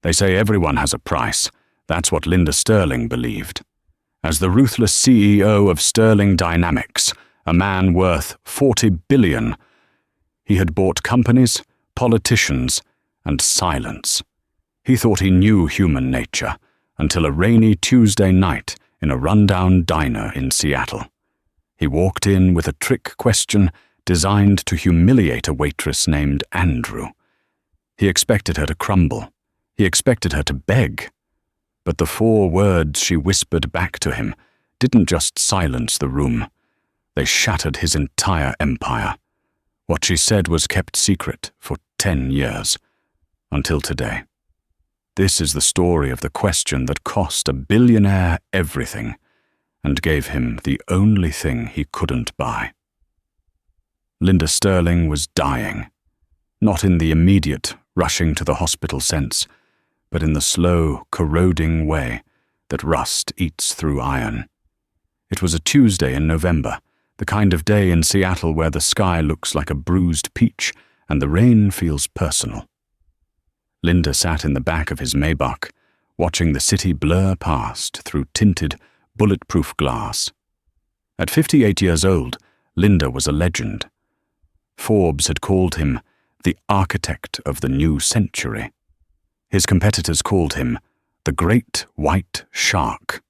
They say everyone has a price. That's what Linda Sterling believed. As the ruthless CEO of Sterling Dynamics, a man worth $40 billion, he had bought companies, politicians, and silence. He thought he knew human nature until a rainy Tuesday night in a rundown diner in Seattle. He walked in with a trick question designed to humiliate a waitress named Andrew. He expected her to crumble. He expected her to beg. But the 4 words she whispered back to him didn't just silence the room. They shattered his entire empire. What she said was kept secret for 10 years, until today. This is the story of the question that cost a billionaire everything and gave him the only thing he couldn't buy. Linda Sterling was dying, not in the immediate, rushing to the hospital sense, but in the slow, corroding way that rust eats through iron. It was a Tuesday in November, the kind of day in Seattle where the sky looks like a bruised peach and the rain feels personal. Linda sat in the back of his Maybach, watching the city blur past through tinted, bulletproof glass. At 58 years old, Linda was a legend. Forbes had called him the architect of the new century. His competitors called him the Great White Shark.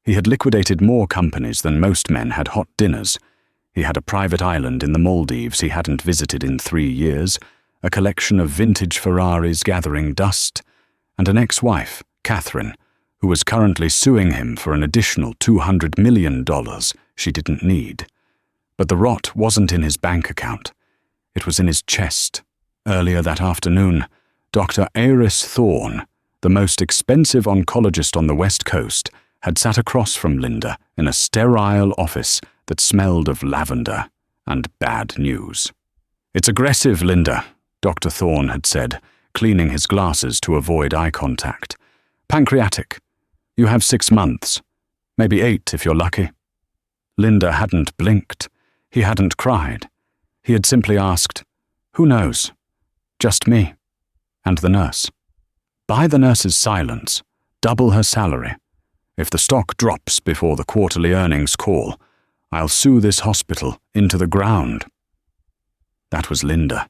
He had liquidated more companies than most men had hot dinners. He had a private island in the Maldives he hadn't visited in 3 years, a collection of vintage Ferraris gathering dust, and an ex-wife, Catherine, who was currently suing him for an additional $200 million she didn't need. But the rot wasn't in his bank account. It was in his chest. Earlier that afternoon, Dr. Iris Thorne, the most expensive oncologist on the West Coast, had sat across from Linda in a sterile office that smelled of lavender and bad news. "It's aggressive, Linda," Dr. Thorne had said, cleaning his glasses to avoid eye contact. "Pancreatic. You have 6 months. Maybe 8 if you're lucky." Linda hadn't blinked. He hadn't cried. He had simply asked, "Who knows? Just me." And the nurse. Buy the nurse's silence. Double her salary. If the stock drops before the quarterly earnings call, I'll sue this hospital into the ground. That was Linda.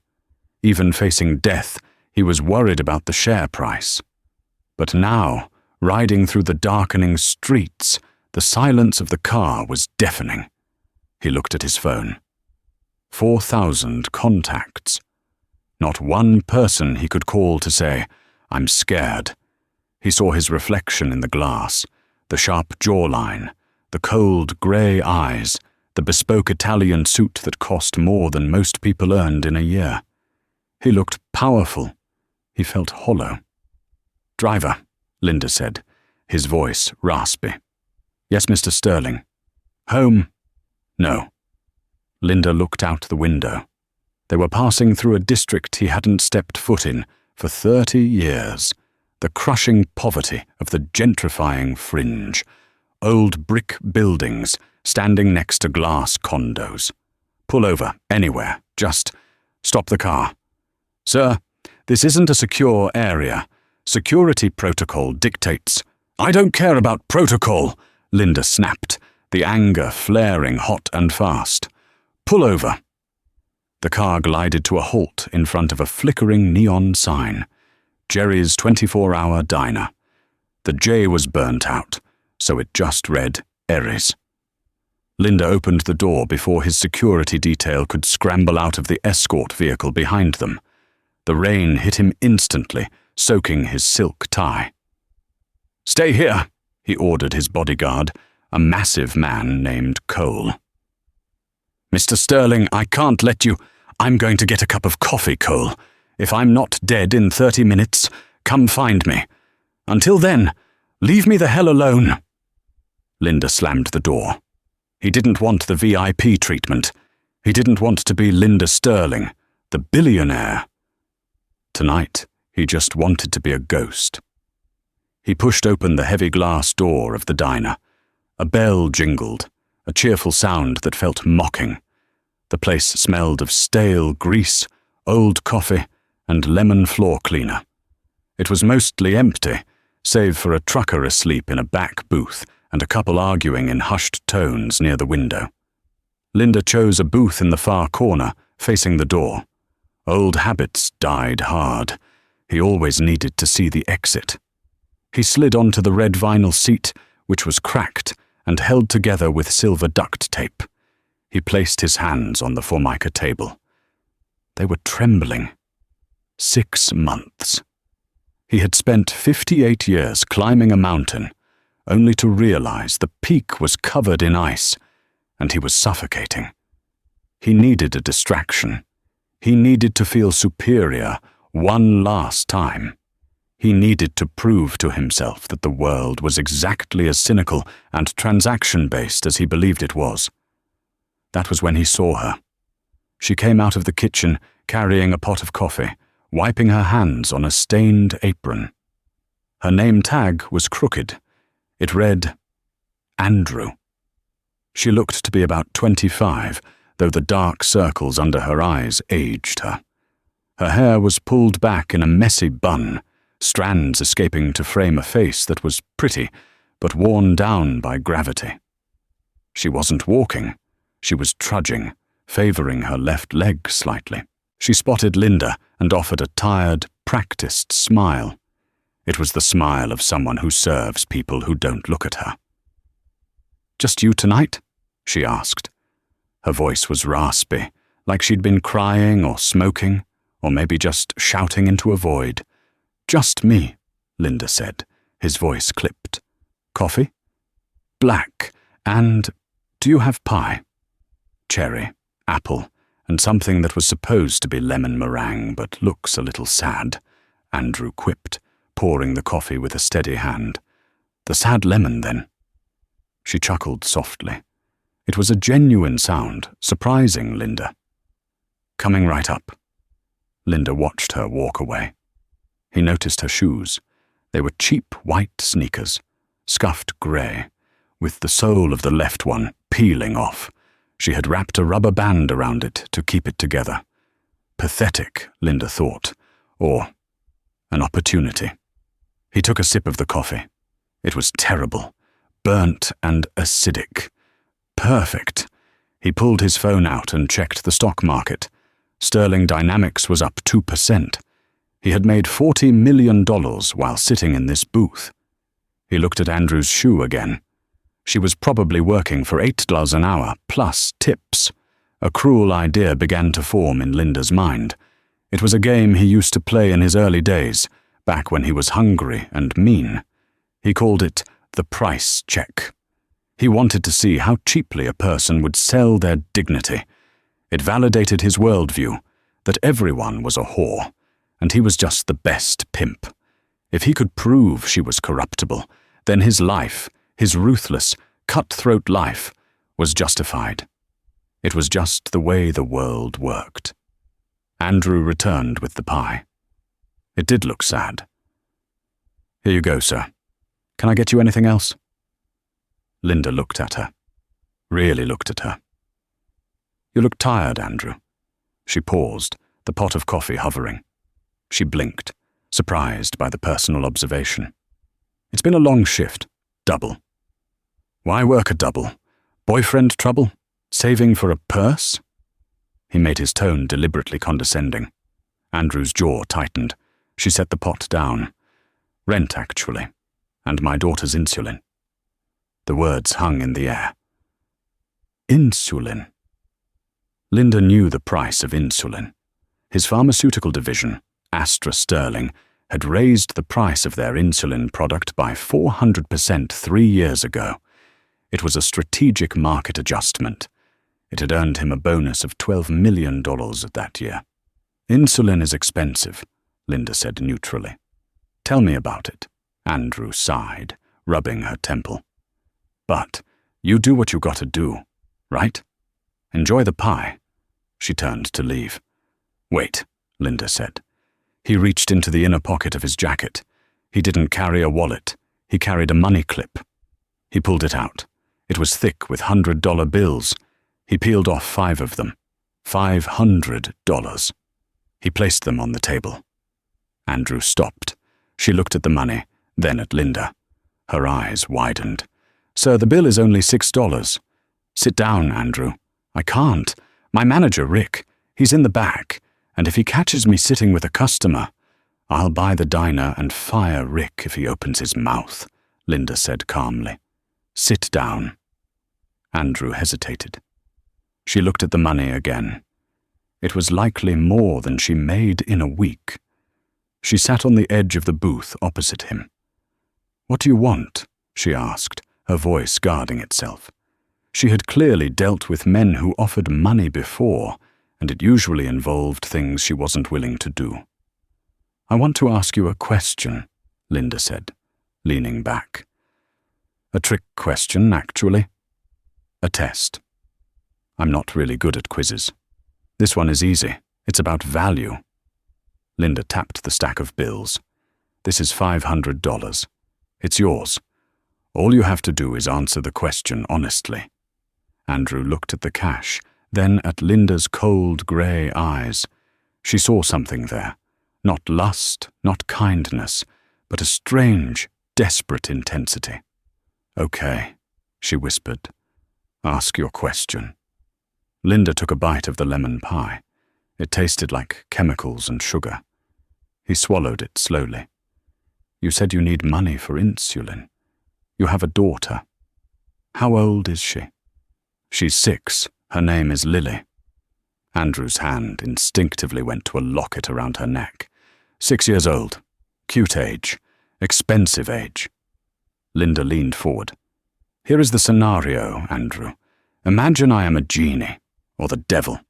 Even facing death, he was worried about the share price. But now, riding through the darkening streets, the silence of the car was deafening. He looked at his phone. 4,000 contacts. Not one person he could call to say, "I'm scared." He saw his reflection in the glass, the sharp jawline, the cold grey eyes, the bespoke Italian suit that cost more than most people earned in a year. He looked powerful. He felt hollow. "Driver," Linda said, his voice raspy. "Yes, Mr. Sterling." "Home?" "No." Linda looked out the window. They were passing through a district he hadn't stepped foot in for 30 years. The crushing poverty of the gentrifying fringe. Old brick buildings standing next to glass condos. "Pull over, anywhere. Just stop the car." "Sir, this isn't a secure area. Security protocol dictates." "I don't care about protocol," Linda snapped, the anger flaring hot and fast. "Pull over." The car glided to a halt in front of a flickering neon sign. Jerry's 24-hour diner. The J was burnt out, so it just read Erries. Linda opened the door before his security detail could scramble out of the escort vehicle behind them. The rain hit him instantly, soaking his silk tie. "Stay here," he ordered his bodyguard, a massive man named Cole. "Mr. Sterling, I can't let you. I'm going to get a cup of coffee, Cole. If I'm not dead in 30 minutes, come find me. Until then, leave me the hell alone." Linda slammed the door. He didn't want the VIP treatment. He didn't want to be Linda Sterling, the billionaire. Tonight, he just wanted to be a ghost. He pushed open the heavy glass door of the diner. A bell jingled, a cheerful sound that felt mocking. The place smelled of stale grease, old coffee, and lemon floor cleaner. It was mostly empty, save for a trucker asleep in a back booth and a couple arguing in hushed tones near the window. Linda chose a booth in the far corner, facing the door. Old habits died hard. He always needed to see the exit. He slid onto the red vinyl seat, which was cracked and held together with silver duct tape. He placed his hands on the Formica table. They were trembling. 6 months. He had spent 58 years climbing a mountain, only to realize the peak was covered in ice, and he was suffocating. He needed a distraction. He needed to feel superior one last time. He needed to prove to himself that the world was exactly as cynical and transaction-based as he believed it was. That was when he saw her. She came out of the kitchen carrying a pot of coffee, wiping her hands on a stained apron. Her name tag was crooked. It read, Andrew. She looked to be about 25, though the dark circles under her eyes aged her. Her hair was pulled back in a messy bun, strands escaping to frame a face that was pretty, but worn down by gravity. She wasn't walking. She was trudging, favoring her left leg slightly. She spotted Linda and offered a tired, practiced smile. It was the smile of someone who serves people who don't look at her. "Just you tonight?" she asked. Her voice was raspy, like she'd been crying or smoking, or maybe just shouting into a void. "Just me," Linda said, his voice clipped. "Coffee?" "Black. And do you have pie?" "Cherry, apple, and something that was supposed to be lemon meringue but looks a little sad," Andrew quipped, pouring the coffee with a steady hand. "The sad lemon, then." She chuckled softly. It was a genuine sound, surprising Linda. "Coming right up." Linda watched her walk away. He noticed her shoes. They were cheap white sneakers, scuffed grey, with the sole of the left one peeling off. She had wrapped a rubber band around it to keep it together. Pathetic, Linda thought, or an opportunity. He took a sip of the coffee. It was terrible, burnt and acidic. Perfect. He pulled his phone out and checked the stock market. Sterling Dynamics was up 2%. He had made $40 million while sitting in this booth. He looked at Andrew's shoe again. She was probably working for $8 an hour, plus tips. A cruel idea began to form in Linda's mind. It was a game he used to play in his early days, back when he was hungry and mean. He called it the price check. He wanted to see how cheaply a person would sell their dignity. It validated his worldview, that everyone was a whore, and he was just the best pimp. If he could prove she was corruptible, then his life, his ruthless, cutthroat life, was justified. It was just the way the world worked. Andrew returned with the pie. It did look sad. "Here you go, sir. Can I get you anything else?" Linda looked at her. Really looked at her. "You look tired, Andrew." She paused, the pot of coffee hovering. She blinked, surprised by the personal observation. "It's been a long shift. Double." "Why work a double? Boyfriend trouble? Saving for a purse?" He made his tone deliberately condescending. Andrew's jaw tightened. She set the pot down. "Rent, actually. And my daughter's insulin." The words hung in the air. Insulin. Linda knew the price of insulin. His pharmaceutical division, Astra Sterling, had raised the price of their insulin product by 400% 3 years ago. It was a strategic market adjustment. It had earned him a bonus of $12 million that year. "Insulin is expensive," Linda said neutrally. "Tell me about it," Andrew sighed, rubbing her temple. "But you do what you gotta do, right? Enjoy the pie." She turned to leave. "Wait," Linda said. He reached into the inner pocket of his jacket. He didn't carry a wallet. He carried a money clip. He pulled it out. It was thick with $100 bills. He peeled off 5 of them. $500. He placed them on the table. Andrew stopped. She looked at the money, then at Linda. Her eyes widened. "Sir, the bill is only $6. Sit down, Andrew. I can't. My manager, Rick, he's in the back, and if he catches me sitting with a customer, I'll buy the diner and fire Rick if he opens his mouth," Linda said calmly. "Sit down." Andrew hesitated. She looked at the money again. It was likely more than she made in a week. She sat on the edge of the booth opposite him. "What do you want?" she asked, her voice guarding itself. She had clearly dealt with men who offered money before, and it usually involved things she wasn't willing to do. "I want to ask you a question," Linda said, leaning back. "A trick question, actually. A test. I'm not really good at quizzes. This one is easy. It's about value." Linda tapped the stack of bills. "This is $500. It's yours. All you have to do is answer the question honestly." Andrew looked at the cash, then at Linda's cold grey eyes. She saw something there. Not lust, not kindness, but a strange, desperate intensity. "Okay," she whispered. "Ask your question." Linda took a bite of the lemon pie. It tasted like chemicals and sugar. He swallowed it slowly. "You said you need money for insulin. You have a daughter. How old is she?" "She's 6. Her name is Lily." Andrew's hand instinctively went to a locket around her neck. 6 years old. Cute age. Expensive age. Linda leaned forward. "Here is the scenario, Andrew. Imagine I am a genie, or the devil.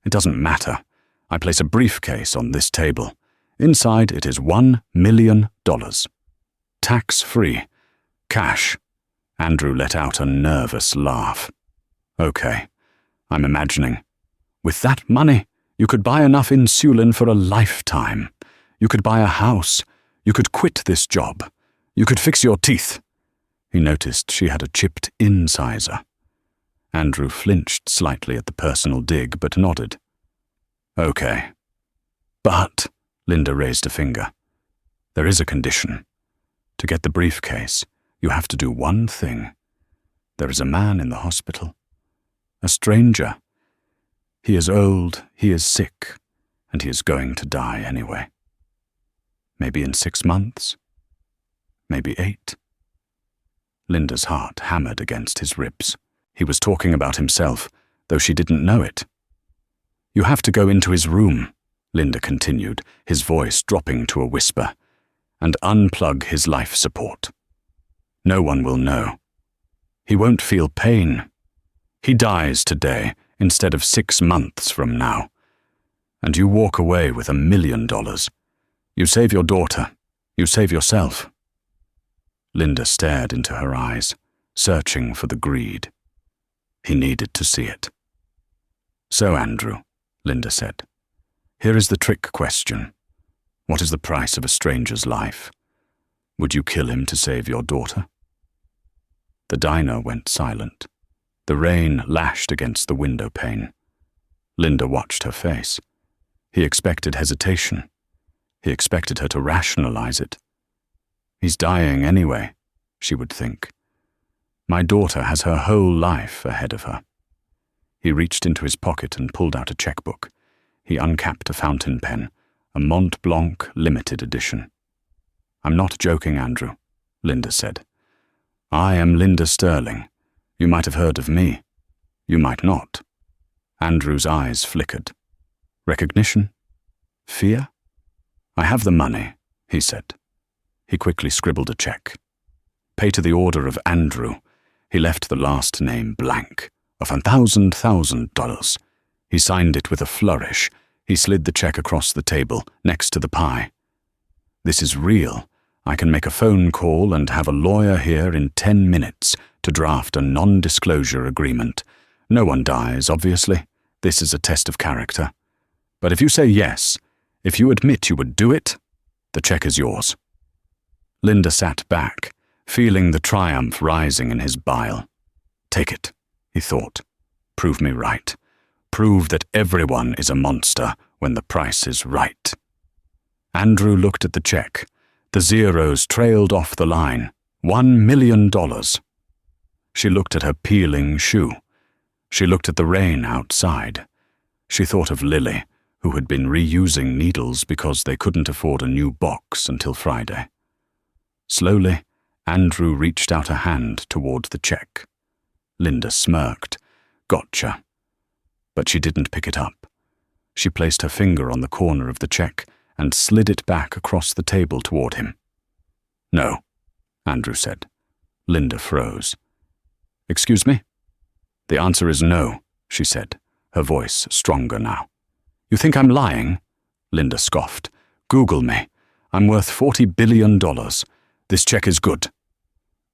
It doesn't matter. I place a briefcase on this table. Inside it is $1 million. Tax-free. Cash." Andrew let out a nervous laugh. "Okay, I'm imagining. With that money, you could buy enough insulin for a lifetime. You could buy a house. You could quit this job. You could fix your teeth." He noticed she had a chipped incisor. Andrew flinched slightly at the personal dig, but nodded. "Okay. But," Linda raised a finger, "there is a condition. To get the briefcase, you have to do one thing. There is a man in the hospital. A stranger. He is old, he is sick, and he is going to die anyway. Maybe in 6 months. Maybe 8. Linda's heart hammered against his ribs. He was talking about himself, though she didn't know it. "You have to go into his room," Linda continued, his voice dropping to a whisper, "and unplug his life support. No one will know. He won't feel pain. He dies today instead of 6 months from now. And you walk away with $1 million. You save your daughter. You save yourself." Linda stared into her eyes, searching for the greed. He needed to see it. "So, Andrew," Linda said, "here is the trick question. What is the price of a stranger's life? Would you kill him to save your daughter?" The diner went silent. The rain lashed against the window pane. Linda watched her face. He expected hesitation. He expected her to rationalize it. "He's dying anyway," she would think. "My daughter has her whole life ahead of her." He reached into his pocket and pulled out a checkbook. He uncapped a fountain pen, a Mont Blanc limited edition. "I'm not joking, Andrew," Linda said. "I am Linda Sterling. You might have heard of me. You might not." Andrew's eyes flickered. "Recognition? Fear?" "I have the money," he said. He quickly scribbled a check. "Pay to the order of Andrew." He left the last name blank. "Of $1,000. He signed it with a flourish. He slid the check across the table, next to the pie. "This is real. I can make a phone call and have a lawyer here in 10 minutes to draft a non-disclosure agreement. No one dies, obviously. This is a test of character. But if you say yes, if you admit you would do it, the check is yours." Linda sat back, feeling the triumph rising in his bile. "Take it," he thought. "Prove me right. Prove that everyone is a monster when the price is right." Andrew looked at the check, The zeros trailed off the line. $1 million. She looked at her peeling shoe. She looked at the rain outside. She thought of Lily, who had been reusing needles because they couldn't afford a new box until Friday. Slowly, Andrew reached out a hand toward the check. Linda smirked. Gotcha. But she didn't pick it up. She placed her finger on the corner of the check and slid it back across the table toward him. No, Andrew said. Linda froze. Excuse me? The answer is no, she said, her voice stronger now. You think I'm lying? Linda scoffed. Google me. I'm worth $40 billion. This check is good.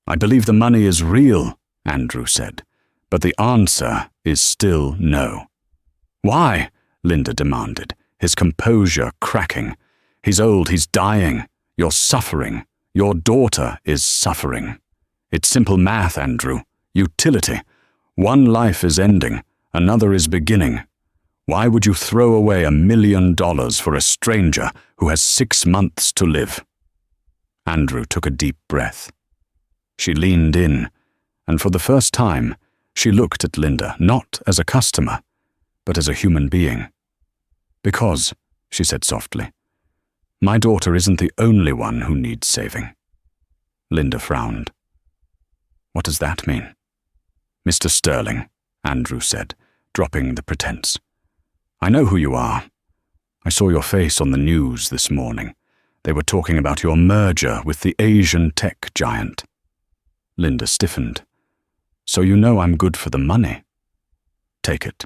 I believe the money is real, Andrew said, but the answer is still no. Why? Linda demanded, his composure cracking. He's old, he's dying. You're suffering. Your daughter is suffering. It's simple math, Andrew. Utility. One life is ending, another is beginning. Why would you throw away $1 million for a stranger who has 6 months to live? Andrew took a deep breath. She leaned in, and for the first time, she looked at Linda not as a customer, but as a human being. Because, she said softly, my daughter isn't the only one who needs saving. Linda frowned. What does that mean? Mr. Sterling, Andrew said, dropping the pretense. I know who you are. I saw your face on the news this morning. They were talking about your merger with the Asian tech giant. Linda stiffened. So you know I'm good for the money. Take it.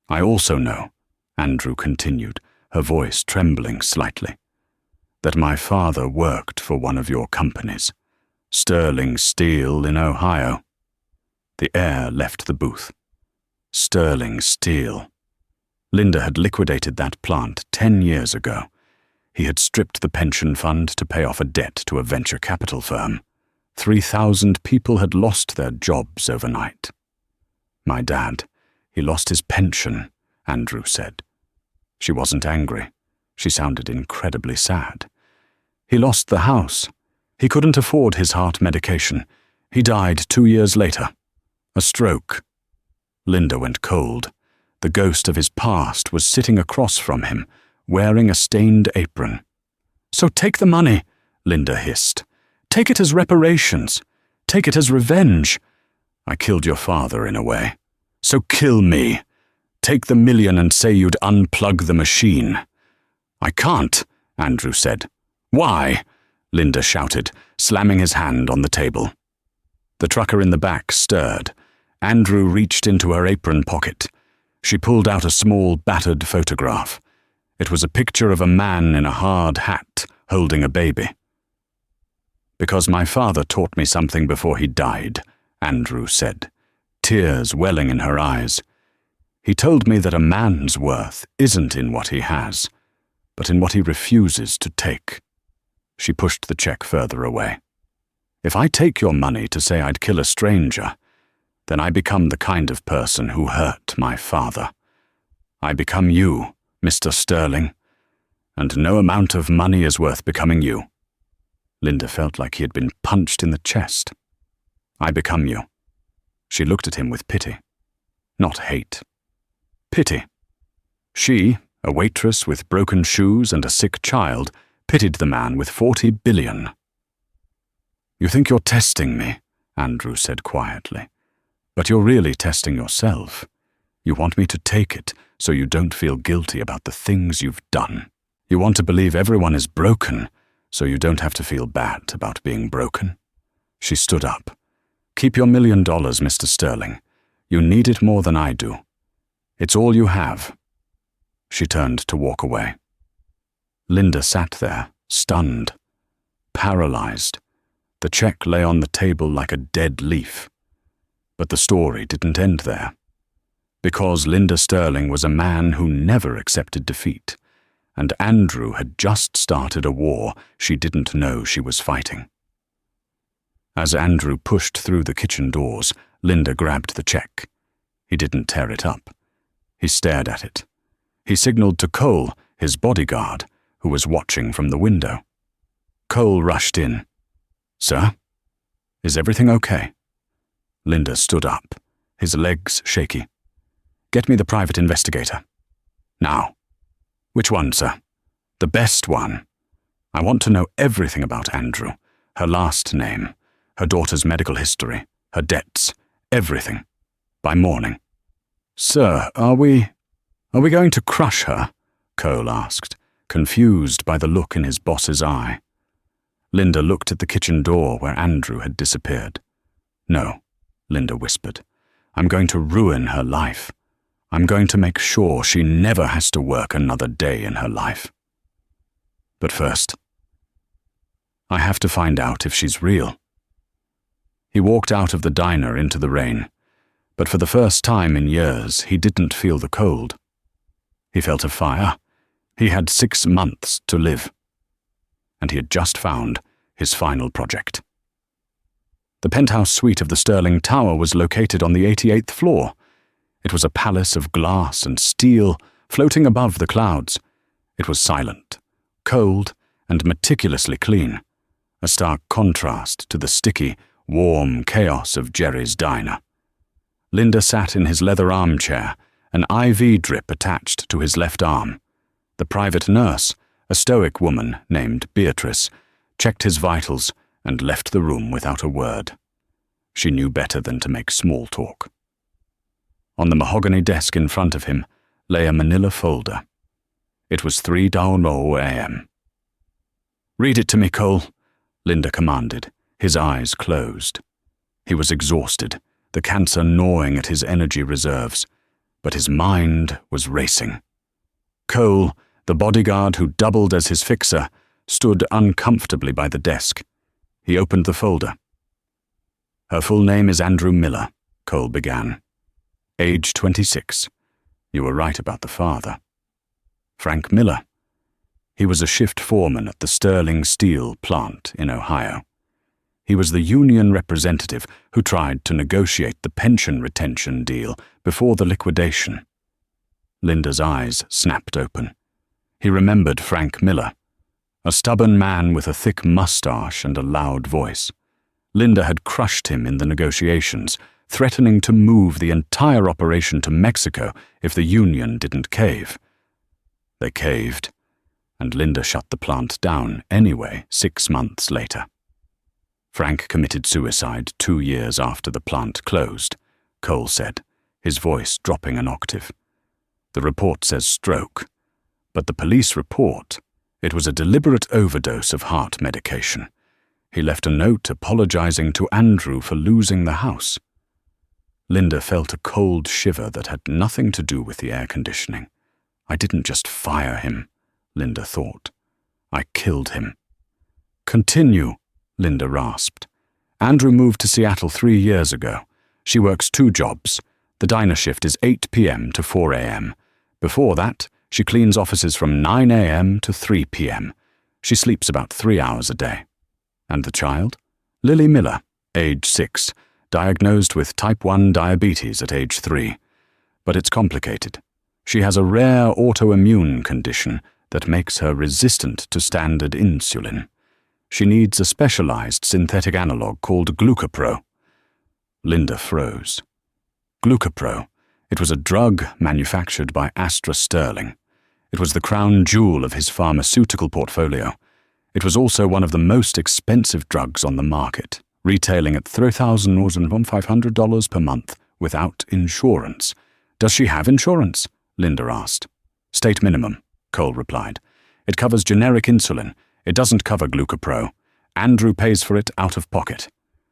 I also know, Andrew continued, her voice trembling slightly, that my father worked for one of your companies, Sterling Steel in Ohio. The air left the booth. Sterling Steel. Linda had liquidated that plant 10 years ago. He had stripped the pension fund to pay off a debt to a venture capital firm. 3,000 people had lost their jobs overnight. My dad, he lost his pension, Andrew said. She wasn't angry. She sounded incredibly sad. He lost the house. He couldn't afford his heart medication. He died 2 years later. A stroke. Linda went cold. The ghost of his past was sitting across from him, wearing a stained apron. So take the money, Linda hissed. Take it as reparations. Take it as revenge. I killed your father in a way. So kill me. Take the $1 million and say you'd unplug the machine. I can't, Andrew said. Why? Linda shouted, slamming his hand on the table. The trucker in the back stirred. Andrew reached into her apron pocket. She pulled out a small, battered photograph. It was a picture of a man in a hard hat holding a baby. Because my father taught me something before he died, Andrew said, tears welling in her eyes. He told me that a man's worth isn't in what he has, but in what he refuses to take. She pushed the check further away. If I take your money to say I'd kill a stranger, then I become the kind of person who hurt my father. I become you, Mr. Sterling, and no amount of money is worth becoming you. Linda felt like he had been punched in the chest. I become you. She looked at him with pity. Not hate. Pity. She, a waitress with broken shoes and a sick child, pitied the man with $40 billion. You think you're testing me, Andrew said quietly. But you're really testing yourself. You want me to take it so you don't feel guilty about the things you've done. You want to believe everyone is broken so you don't have to feel bad about being broken. She stood up. Keep your $1 million, Mr. Sterling. You need it more than I do. It's all you have. She turned to walk away. Linda sat there, stunned, paralyzed. The check lay on the table like a dead leaf. But the story didn't end there. Because Linda Sterling was a man who never accepted defeat, and Andrew had just started a war she didn't know she was fighting. As Andrew pushed through the kitchen doors, Linda grabbed the check. He didn't tear it up. He stared at it. He signaled to Cole, his bodyguard, who was watching from the window. Cole rushed in. "Sir? Is everything okay?" Linda stood up, his legs shaky. "Get me the private investigator. Now." "Which one, sir?" "The best one. I want to know everything about Andrew, her last name, her daughter's medical history, her debts, everything. By morning." "Sir, are we going to crush her?" Cole asked, confused by the look in his boss's eye. Linda looked at the kitchen door where Andrew had disappeared. "No," Linda whispered. "I'm going to ruin her life. I'm going to make sure she never has to work another day in her life. But first, I have to find out if she's real." He walked out of the diner into the rain, but for the first time in years, he didn't feel the cold. He felt a fire. He had 6 months to live. And he had just found his final project. The penthouse suite of the Sterling Tower was located on the 88th floor. It was a palace of glass and steel floating above the clouds. It was silent, cold, and meticulously clean, a stark contrast to the sticky, warm chaos of Jerry's diner. Linda sat in his leather armchair, an IV drip attached to his left arm. The private nurse, a stoic woman named Beatrice, checked his vitals and left the room without a word. She knew better than to make small talk. On the mahogany desk in front of him lay a manila folder. It was 3:00 a.m. "Read it to me, Cole," Linda commanded, his eyes closed. He was exhausted, the cancer gnawing at his energy reserves, but his mind was racing. Cole, the bodyguard who doubled as his fixer, stood uncomfortably by the desk. He opened the folder. "Her full name is Andrew Miller," Cole began. "Age 26. You were right about the father. Frank Miller. He was a shift foreman at the Sterling Steel plant in Ohio. He was the union representative who tried to negotiate the pension retention deal before the liquidation." Linda's eyes snapped open. He remembered Frank Miller, a stubborn man with a thick mustache and a loud voice. Linda had crushed him in the negotiations, threatening to move the entire operation to Mexico if the union didn't cave. They caved, and Linda shut the plant down anyway 6 months later. Frank committed suicide 2 years after the plant closed, Cole said, his voice dropping an octave. "The report says stroke, but the police report, it was a deliberate overdose of heart medication. He left a note apologizing to Andrew for losing the house." Linda felt a cold shiver that had nothing to do with the air conditioning. "I didn't just fire him," Linda thought. "I killed him." "Continue," Linda rasped. "Andrew moved to Seattle 3 years ago. She works 2 jobs. The diner shift is 8 p.m. to 4 a.m. Before that, she cleans offices from 9 a.m. to 3 p.m. She sleeps about 3 hours a day. And the child? Lily Miller, age 6, diagnosed with type 1 diabetes at age 3. But it's complicated. She has a rare autoimmune condition that makes her resistant to standard insulin. She needs a specialized synthetic analog called Glucopro." Linda froze. Glucopro. It was a drug manufactured by Astra Sterling. It was the crown jewel of his pharmaceutical portfolio. It was also one of the most expensive drugs on the market, retailing at $3,500 per month without insurance. "Does she have insurance?" Linda asked. "State minimum," Cole replied. "It covers generic insulin. It doesn't cover Glucopro. Andrew pays for it out of pocket.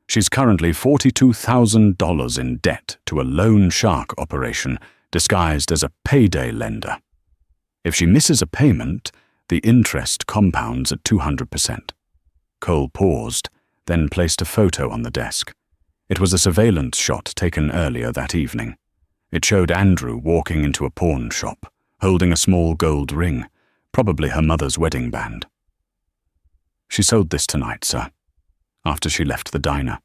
She's currently $42,000 in debt to a loan shark operation disguised as a payday lender. If she misses a payment, the interest compounds at 200%. Cole paused, then placed a photo on the desk. It was a surveillance shot taken earlier that evening. It showed Andrew walking into a pawn shop, holding a small gold ring, probably her mother's wedding band. "She sold this tonight, sir, after she left the diner.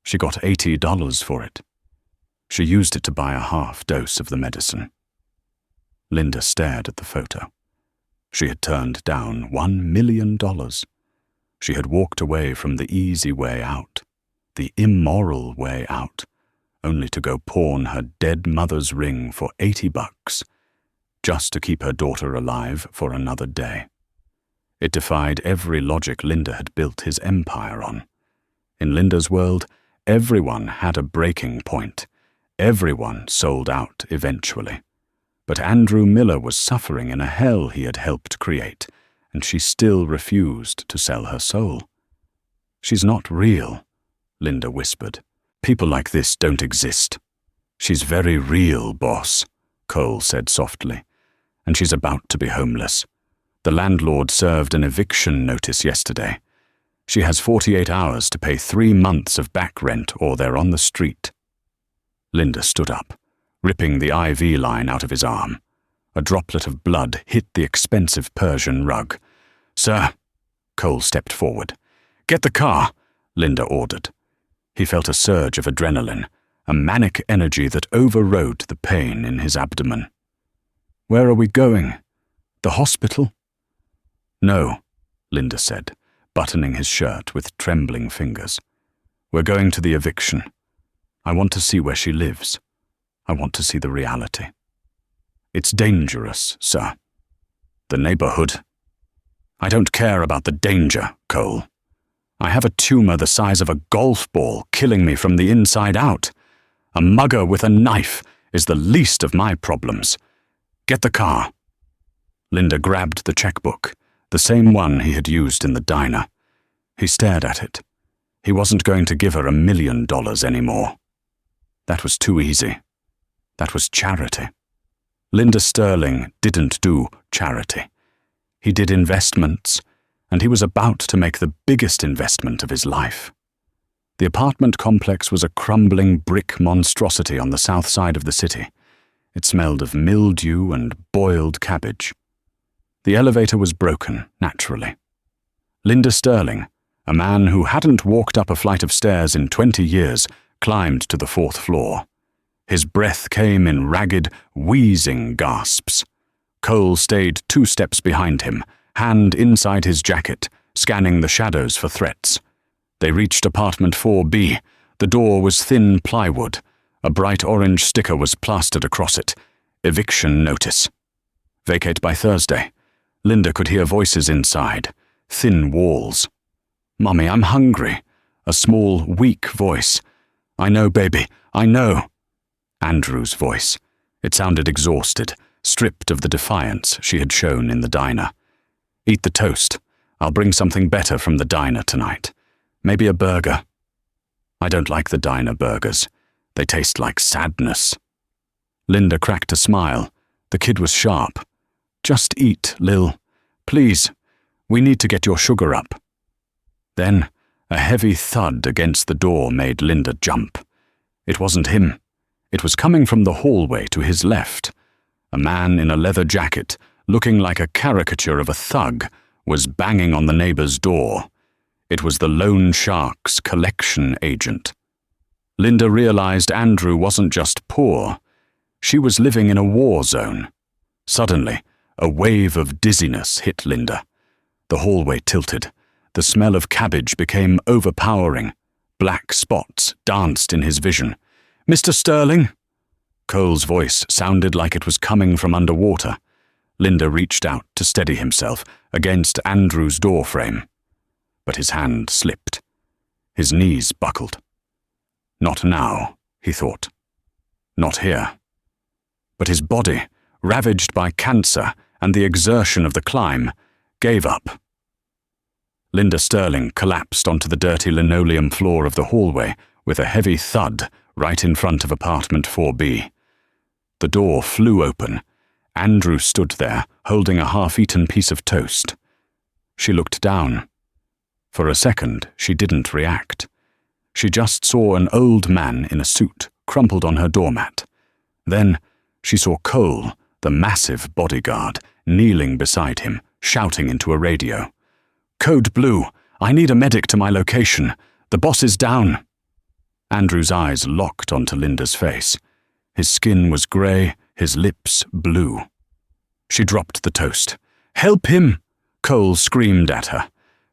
She got $80 for it. She used it to buy a half dose of the medicine." Linda stared at the photo. She had turned down $1 million. She had walked away from the easy way out, the immoral way out, only to go pawn her dead mother's ring for $80, just to keep her daughter alive for another day. It defied every logic Linda had built his empire on. In Linda's world, everyone had a breaking point. Everyone sold out eventually. But Andrew Miller was suffering in a hell he had helped create, and she still refused to sell her soul. "She's not real," Linda whispered. "People like this don't exist." "She's very real, boss," Cole said softly. "And she's about to be homeless. The landlord served an eviction notice yesterday. She has 48 hours to pay 3 months of back rent or they're on the street." Linda stood up, ripping the IV line out of his arm. A droplet of blood hit the expensive Persian rug. "Sir," Cole stepped forward. "Get the car," Linda ordered. He felt a surge of adrenaline, a manic energy that overrode the pain in his abdomen. "Where are we going? The hospital?" "No," Linda said, buttoning his shirt with trembling fingers. "We're going to the eviction. I want to see where she lives. I want to see the reality. It's dangerous, sir. The neighborhood. I don't care about the danger, Cole. I have a tumor the size of a golf ball killing me from the inside out. A mugger with a knife is the least of my problems. Get the car." Linda grabbed the checkbook, the same one he had used in the diner. He stared at it. He wasn't going to give her $1 million anymore. That was too easy. That was charity. Linda Sterling didn't do charity. He did investments, and he was about to make the biggest investment of his life. The apartment complex was a crumbling brick monstrosity on the south side of the city. It smelled of mildew and boiled cabbage. The elevator was broken, naturally. Linda Sterling, a man who hadn't walked up a flight of stairs in 20 years, climbed to the 4th floor. His breath came in ragged, wheezing gasps. Cole stayed 2 steps behind him, hand inside his jacket, scanning the shadows for threats. They reached apartment 4B. The door was thin plywood. A bright orange sticker was plastered across it. Eviction notice. Vacate by Thursday. Linda could hear voices inside. Thin walls. "Mummy, I'm hungry." A small, weak voice. "I know, baby, I know." Andrew's voice. It sounded exhausted, stripped of the defiance she had shown in the diner. "Eat the toast. I'll bring something better from the diner tonight. Maybe a burger." "I don't like the diner burgers. They taste like sadness." Linda cracked a smile. The kid was sharp. "Just eat, Lil. Please. We need to get your sugar up." Then, a heavy thud against the door made Linda jump. It wasn't him. It was coming from the hallway to his left. A man in a leather jacket, looking like a caricature of a thug, was banging on the neighbor's door. It was the Loan Shark's collection agent. Linda realized Andrew wasn't just poor. She was living in a war zone. Suddenly, a wave of dizziness hit Linda. The hallway tilted. The smell of cabbage became overpowering. Black spots danced in his vision. "Mr. Sterling?" Cole's voice sounded like it was coming from underwater. Linda reached out to steady himself against Andrew's doorframe. But his hand slipped. His knees buckled. Not now, he thought. Not here. But his body, ravaged by cancer and the exertion of the climb, gave up. Linda Sterling collapsed onto the dirty linoleum floor of the hallway with a heavy thud right in front of apartment 4B. The door flew open. Andrew stood there, holding a half-eaten piece of toast. She looked down. For a second, she didn't react. She just saw an old man in a suit crumpled on her doormat. Then she saw Cole, the massive bodyguard, kneeling beside him, shouting into a radio. "Code Blue, I need a medic to my location. The boss is down." Andrew's eyes locked onto Linda's face. His skin was grey, his lips blue. She dropped the toast. "Help him!" Cole screamed at her.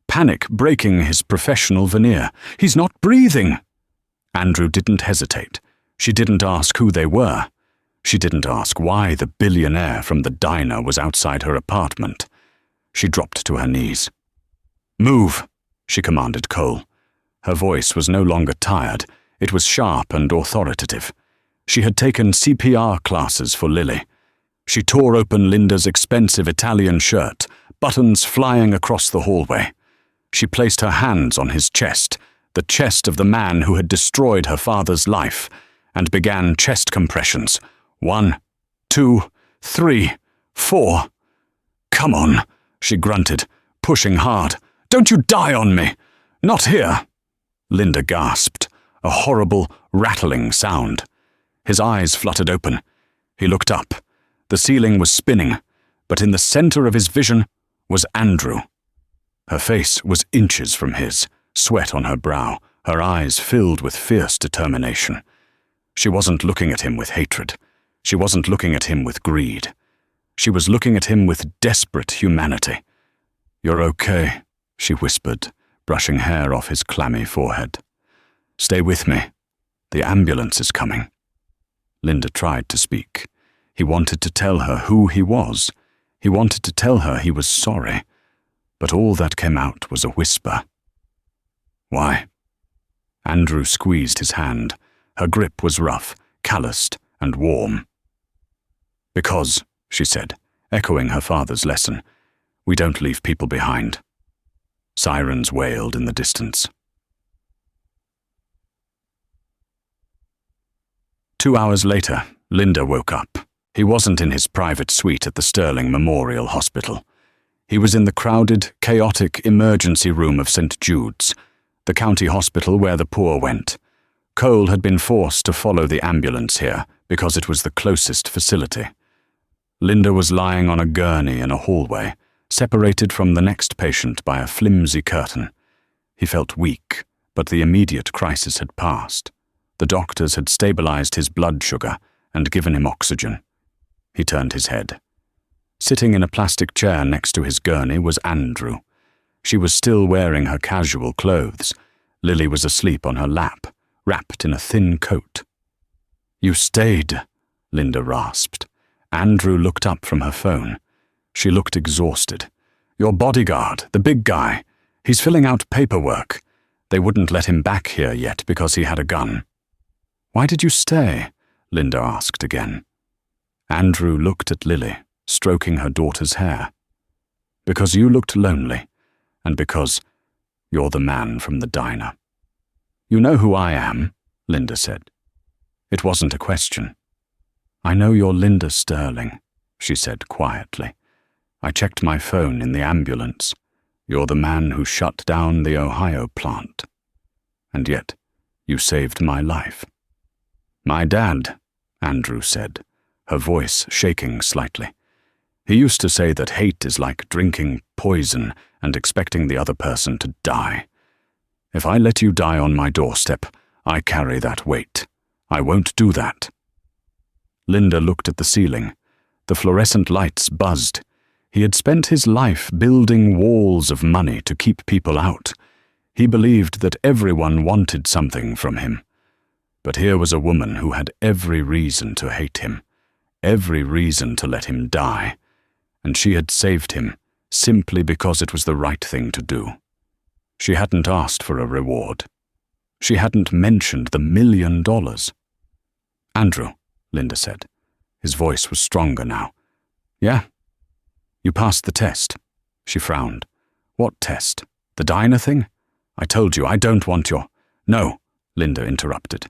panic breaking his professional veneer. "He's not breathing!" Andrew didn't hesitate. She didn't ask who they were. She didn't ask why the billionaire from the diner was outside her apartment. She dropped to her knees. "Move," she commanded Cole. Her voice was no longer tired. It was sharp and authoritative. She had taken CPR classes for Lily. She tore open Linda's expensive Italian shirt, buttons flying across the hallway. She placed her hands on his chest, the chest of the man who had destroyed her father's life, and began chest compressions. 1, 2, 3, 4. "Come on," she grunted, pushing hard. "Don't you die on me! Not here!" Linda gasped, a horrible, rattling sound. His eyes fluttered open. He looked up. The ceiling was spinning, but in the center of his vision was Andrew. Her face was inches from his, sweat on her brow, her eyes filled with fierce determination. She wasn't looking at him with hatred. She wasn't looking at him with greed. She was looking at him with desperate humanity. "You're okay," she whispered, brushing hair off his clammy forehead. "Stay with me. The ambulance is coming." Linda tried to speak. He wanted to tell her who he was. He wanted to tell her he was sorry. But all that came out was a whisper. "Why?" Andrew squeezed his hand. Her grip was rough, calloused, and warm. "Because," she said, echoing her father's lesson, "we don't leave people behind." Sirens wailed in the distance. 2 hours later, Linda woke up. He wasn't in his private suite at the Sterling Memorial Hospital. He was in the crowded, chaotic emergency room of St. Jude's, the county hospital where the poor went. Cole had been forced to follow the ambulance here because it was the closest facility. Linda was lying on a gurney in a hallway, separated from the next patient by a flimsy curtain. He felt weak, but the immediate crisis had passed. The doctors had stabilized his blood sugar and given him oxygen. He turned his head. Sitting in a plastic chair next to his gurney was Andrew. She was still wearing her casual clothes. Lily was asleep on her lap, wrapped in a thin coat. "You stayed," Linda rasped. Andrew looked up from her phone. She looked exhausted. "Your bodyguard, the big guy. He's filling out paperwork. They wouldn't let him back here yet because he had a gun." "Why did you stay?" Linda asked again. Andrew looked at Lily, stroking her daughter's hair. "Because you looked lonely, and because you're the man from the diner." "You know who I am," Linda said. It wasn't a question. "I know you're Linda Sterling," she said quietly. "I checked my phone in the ambulance. You're the man who shut down the Ohio plant. And yet, you saved my life." "My dad," Andrew said, her voice shaking slightly. "He used to say that hate is like drinking poison and expecting the other person to die. If I let you die on my doorstep, I carry that weight. I won't do that." Linda looked at the ceiling. The fluorescent lights buzzed. He had spent his life building walls of money to keep people out. He believed that everyone wanted something from him. But here was a woman who had every reason to hate him, every reason to let him die, and she had saved him simply because it was the right thing to do. She hadn't asked for a reward. She hadn't mentioned the $1 million. "Andrew," Linda said. His voice was stronger now. "Yeah? You passed the test." She frowned. "What test? The diner thing? I told you, I don't want your—" "No," Linda interrupted.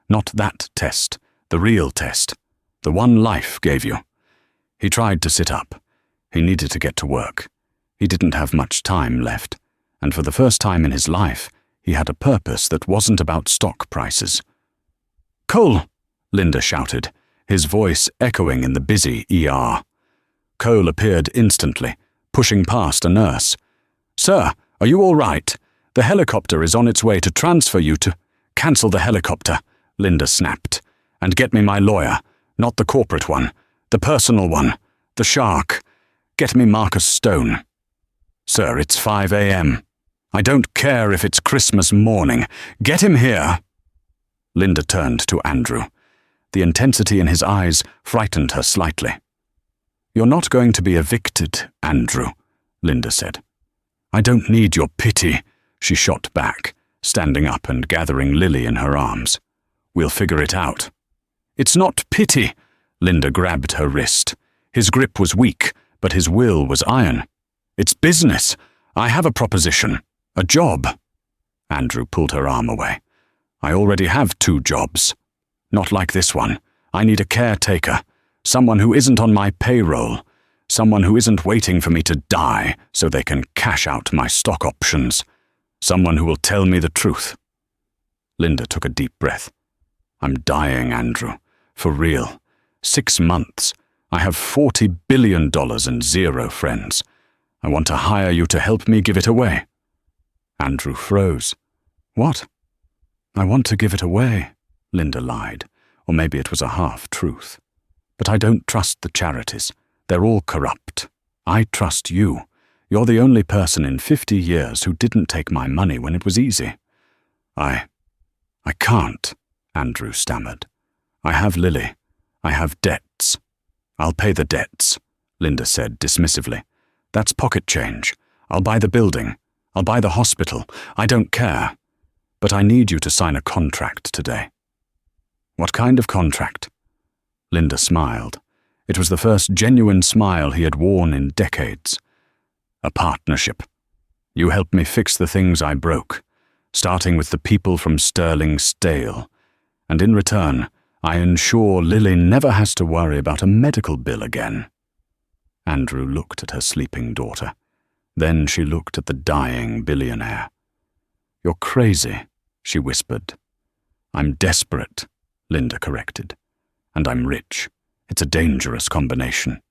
"Not that test. The real test. The one life gave you." He tried to sit up. He needed to get to work. He didn't have much time left, and for the first time in his life, he had a purpose that wasn't about stock prices. "Cole!" Linda shouted, his voice echoing in the busy ER. Cole appeared instantly, pushing past a nurse. "Sir, are you all right? The helicopter is on its way to transfer you to—" "Cancel the helicopter," Linda snapped. "And get me my lawyer, not the corporate one, the personal one, the shark. Get me Marcus Stone." "Sir, it's 5 a.m. I don't care if it's Christmas morning. Get him here." Linda turned to Andrew. The intensity in his eyes frightened her slightly. "You're not going to be evicted, Andrew," Linda said. "I don't need your pity," she shot back, standing up and gathering Lily in her arms. "We'll figure it out." "It's not pity," Linda grabbed her wrist. His grip was weak, but his will was iron. "It's business. I have a proposition. A job." Andrew pulled her arm away. "I already have 2 jobs. Not like this one. I need a caretaker. Someone who isn't on my payroll. Someone who isn't waiting for me to die so they can cash out my stock options. Someone who will tell me the truth." Linda took a deep breath. "I'm dying, Andrew. For real. 6 months. I have $40 billion and 0 friends. I want to hire you to help me give it away." Andrew froze. "What?" "I want to give it away," Linda lied, or maybe it was a half-truth. "But I don't trust the charities. They're all corrupt. I trust you. You're the only person in 50 years who didn't take my money when it was easy." I can't," Andrew stammered. "I have Lily. I have debts." "I'll pay the debts," Linda said dismissively. "That's pocket change. I'll buy the building. I'll buy the hospital. I don't care. But I need you to sign a contract today." "What kind of contract?" Linda smiled. It was the first genuine smile he had worn in decades. "A partnership. You help me fix the things I broke, starting with the people from Sterling Stale. And in return, I ensure Lily never has to worry about a medical bill again." Andrew looked at her sleeping daughter. Then she looked at the dying billionaire. "You're crazy," she whispered. "I'm desperate," Linda corrected. "And I'm rich. It's a dangerous combination."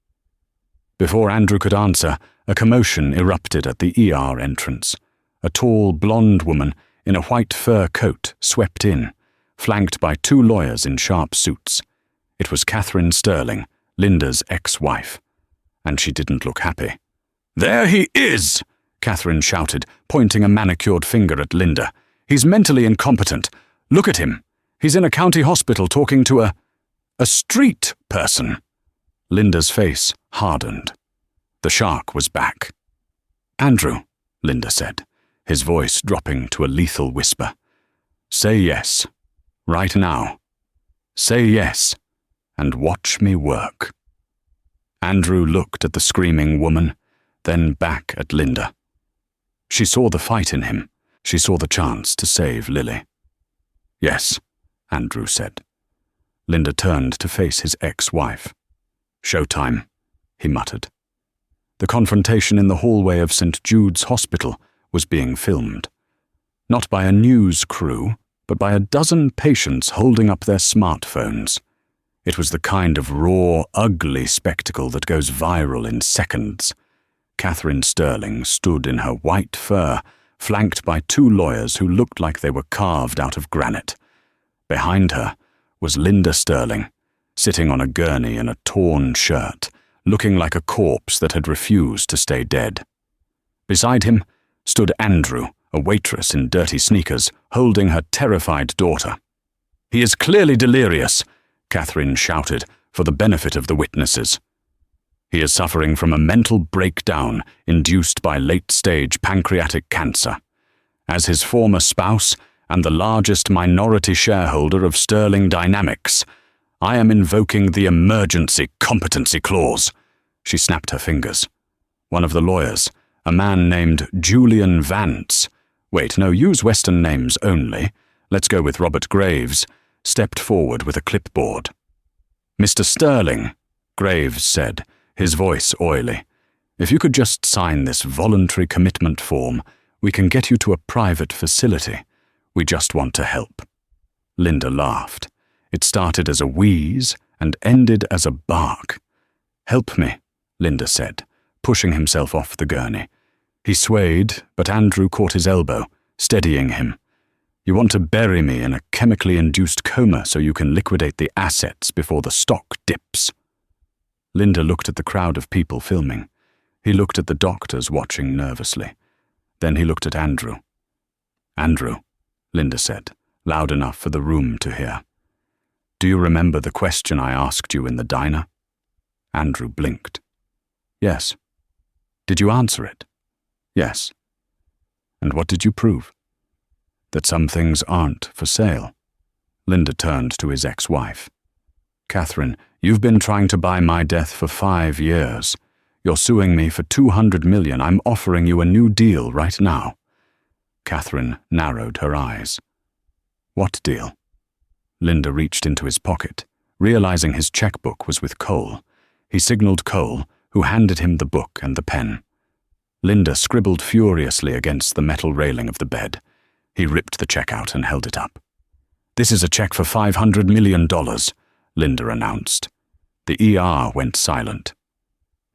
Before Andrew could answer, a commotion erupted at the ER entrance. A tall, blonde woman in a white fur coat swept in, flanked by 2 lawyers in sharp suits. It was Catherine Sterling, Linda's ex-wife. And she didn't look happy. "There he is!" Catherine shouted, pointing a manicured finger at Linda. "He's mentally incompetent. Look at him. He's in a county hospital talking to a street person." Linda's face hardened. The shark was back. "Andrew," Linda said, his voice dropping to a lethal whisper. "Say yes. Right now. Say yes, and watch me work." Andrew looked at the screaming woman, then back at Linda. She saw the fight in him. She saw the chance to save Lily. "Yes," Andrew said. Linda turned to face his ex-wife. "Showtime," he muttered. The confrontation in the hallway of St. Jude's Hospital was being filmed. Not by a news crew, but by a dozen patients holding up their smartphones. It was the kind of raw, ugly spectacle that goes viral in seconds. Catherine Sterling stood in her white fur, flanked by 2 lawyers who looked like they were carved out of granite. Behind her was Linda Sterling, sitting on a gurney in a torn shirt, looking like a corpse that had refused to stay dead. Beside him stood Andrew, a waitress in dirty sneakers, holding her terrified daughter. "He is clearly delirious," Catherine shouted, for the benefit of the witnesses. "He is suffering from a mental breakdown induced by late-stage pancreatic cancer. As his former spouse and the largest minority shareholder of Sterling Dynamics, I am invoking the emergency competency clause." She snapped her fingers. One of the lawyers, a man named Julian Vance, wait, no, use Western names only, let's go with Robert Graves, stepped forward with a clipboard. "Mr. Sterling," Graves said, his voice oily, "if you could just sign this voluntary commitment form, we can get you to a private facility. We just want to help." Linda laughed. It started as a wheeze and ended as a bark. "Help me," Linda said, pushing himself off the gurney. He swayed, but Andrew caught his elbow, steadying him. "You want to bury me in a chemically induced coma so you can liquidate the assets before the stock dips." Linda looked at the crowd of people filming. He looked at the doctors watching nervously. Then he looked at Andrew. "Andrew," Linda said, loud enough for the room to hear. "Do you remember the question I asked you in the diner?" Andrew blinked. "Yes." "Did you answer it?" "Yes." "And what did you prove?" "That some things aren't for sale." Linda turned to his ex-wife. "Catherine, you've been trying to buy my death for 5 years. You're suing me for $200 million. I'm offering you a new deal right now." Catherine narrowed her eyes. "What deal?" Linda reached into his pocket, realizing his checkbook was with Cole. He signaled Cole, who handed him the book and the pen. Linda scribbled furiously against the metal railing of the bed. He ripped the check out and held it up. "This is a check for $500 million, Linda announced. The ER went silent.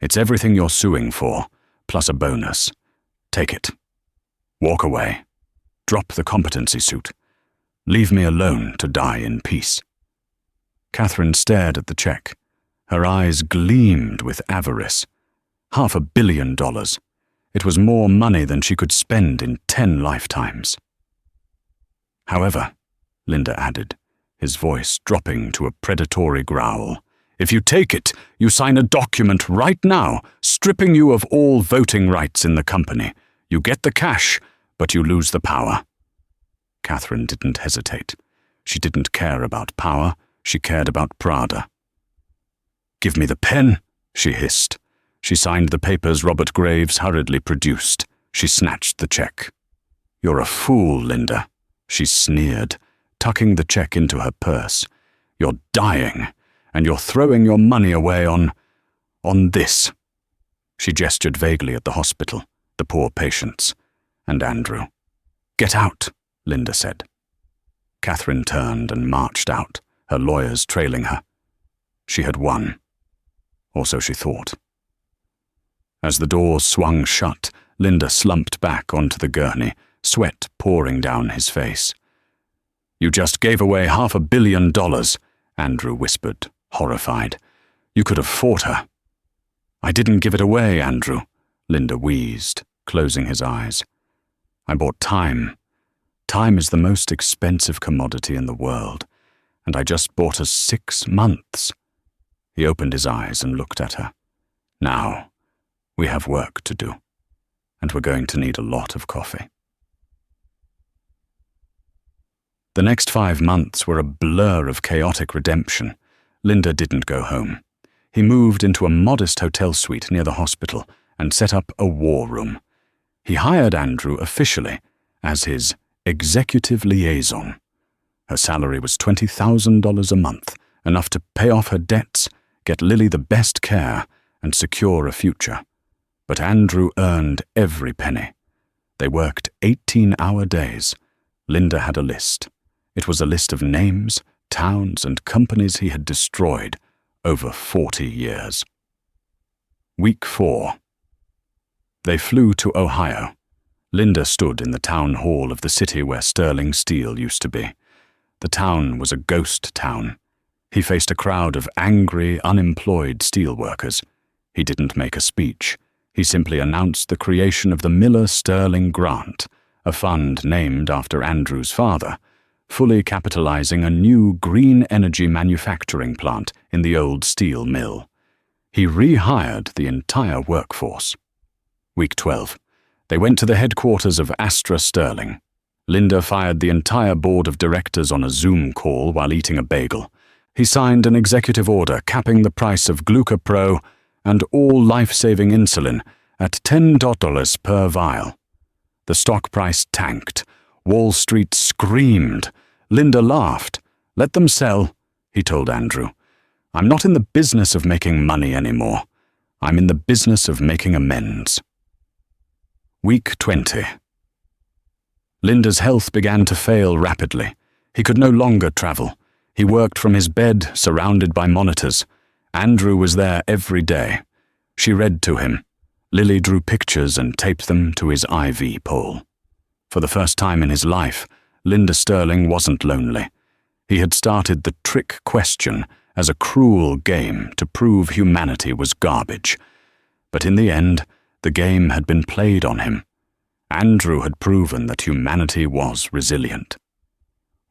"It's everything you're suing for, plus a bonus. Take it. Walk away. Drop the competency suit. Leave me alone to die in peace." Catherine stared at the check. Her eyes gleamed with avarice. $500 million. It was more money than she could spend in 10 lifetimes. "However," Linda added, his voice dropping to a predatory growl, "if you take it, you sign a document right now stripping you of all voting rights in the company. You get the cash, but you lose the power." Catherine didn't hesitate. She didn't care about power. She cared about Prada. "Give me the pen," she hissed. She signed the papers Robert Graves hurriedly produced. She snatched the check. "You're a fool, Linda," she sneered, tucking the check into her purse. "You're dying, and you're throwing your money away on this." She gestured vaguely at the hospital, the poor patients, and Andrew. "Get out," Linda said. Catherine turned and marched out, her lawyers trailing her. She had won. Or so she thought. As the doors swung shut, Linda slumped back onto the gurney, sweat pouring down his face. "You just gave away $500 million, Andrew whispered, horrified. "You could have fought her." "I didn't give it away, Andrew," Linda wheezed, closing his eyes. "I bought time. Time is the most expensive commodity in the world, and I just bought us 6 months." He opened his eyes and looked at her. "Now, we have work to do, and we're going to need a lot of coffee." The next 5 months were a blur of chaotic redemption. Linda didn't go home. He moved into a modest hotel suite near the hospital and set up a war room. He hired Andrew officially as his executive liaison. Her salary was $20,000 a month, enough to pay off her debts, get Lily the best care, and secure a future. But Andrew earned every penny. They worked 18-hour days. Linda had a list. It was a list of names, towns, and companies he had destroyed over 40 years. Week 4. They flew to Ohio. Linda stood in the town hall of the city where Sterling Steel used to be. The town was a ghost town. He faced a crowd of angry, unemployed steelworkers. He didn't make a speech. He simply announced the creation of the Miller-Sterling Grant, a fund named after Andrew's father, fully capitalizing a new green energy manufacturing plant in the old steel mill. He rehired the entire workforce. Week 12. They went to the headquarters of Astra Sterling. Linda fired the entire board of directors on a Zoom call while eating a bagel. He signed an executive order capping the price of Glucopro and all life-saving insulin at $10 per vial. The stock price tanked. Wall Street screamed. Linda laughed. "Let them sell," he told Andrew. "I'm not in the business of making money anymore. I'm in the business of making amends." Week 20. Linda's health began to fail rapidly. He could no longer travel. He worked from his bed, surrounded by monitors. Andrew was there every day. She read to him. Lily drew pictures and taped them to his IV pole. For the first time in his life, Linda Sterling wasn't lonely. He had started the trick question as a cruel game to prove humanity was garbage. But in the end, the game had been played on him. Andrew had proven that humanity was resilient.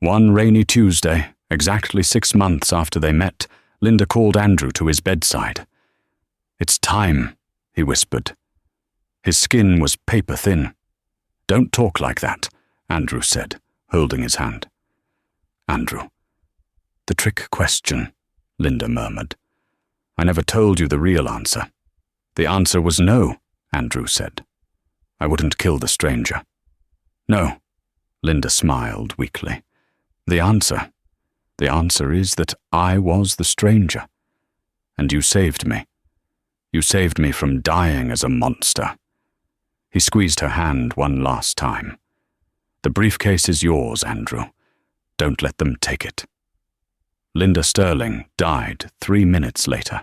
One rainy Tuesday, exactly 6 months after they met, Linda called Andrew to his bedside. "It's time," he whispered. His skin was paper thin. "Don't talk like that," Andrew said, holding his hand. "Andrew." "The trick question," Linda murmured. "I never told you the real answer." "The answer was no," Andrew said. "I wouldn't kill the stranger." "No," Linda smiled weakly. The answer is that I was the stranger. And you saved me. You saved me from dying as a monster." He squeezed her hand one last time. "The briefcase is yours, Andrew. Don't let them take it." Linda Sterling died 3 minutes later.